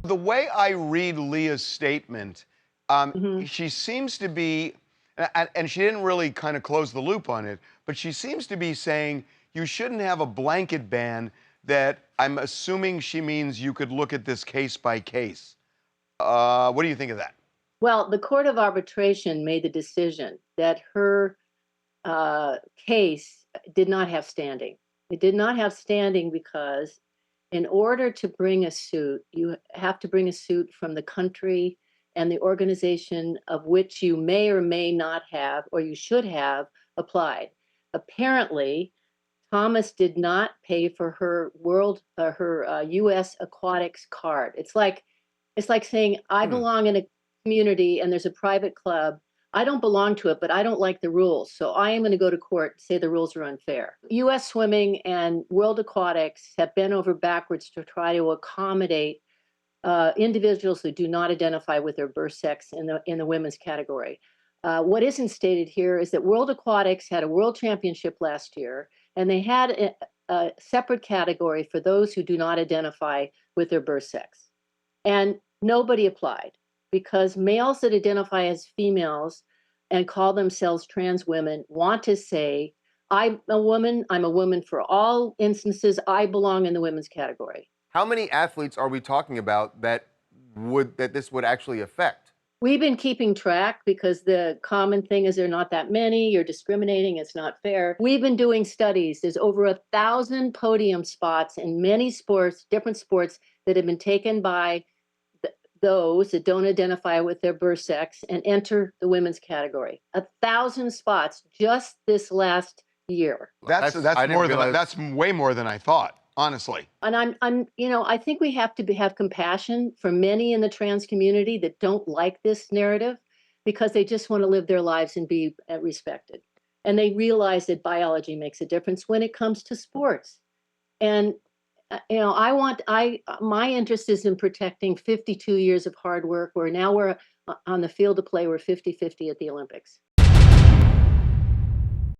The way I read Leah's statement, Hmm. she seems to be, and she didn't really kind of close the loop on it, but she seems to be saying you shouldn't have a blanket ban. That I'm assuming she means you could look at this case by case. What do you think of that? Well, the Court of Arbitration made the decision that her case did not have standing. It did not have standing because, in order to bring a suit, you have to bring a suit from the country and the organization of which you may or may not have, or you should have, applied. Apparently, Thomas did not pay for her U.S. aquatics card. It's like saying I Hmm. belong in a community and there's a private club. I don't belong to it, but I don't like the rules, so I am going to go to court and say the rules are unfair. U.S. Swimming and World Aquatics have bent over backwards to try to accommodate individuals who do not identify with their birth sex in the women's category. What isn't stated here is that World Aquatics had a world championship last year, and they had a separate category for those who do not identify with their birth sex. And nobody applied because males that identify as females and call themselves trans women want to say, I'm a woman for all instances, I belong in the women's category. How many athletes are we talking about that this would actually affect? We've been keeping track because the common thing is there are not that many. You're discriminating. It's not fair. We've been doing studies. There's over 1,000 podium spots in many sports, different sports, that have been taken by those that don't identify with their birth sex and enter the women's category. 1,000 spots just this last year. I didn't realize. That's way more than I thought, honestly. And I think we have to have compassion for many in the trans community that don't like this narrative because they just want to live their lives and be respected. And they realize that biology makes a difference when it comes to sports. And my interest is in protecting 52 years of hard work, where now we're on the field of play, we're 50-50 at the Olympics.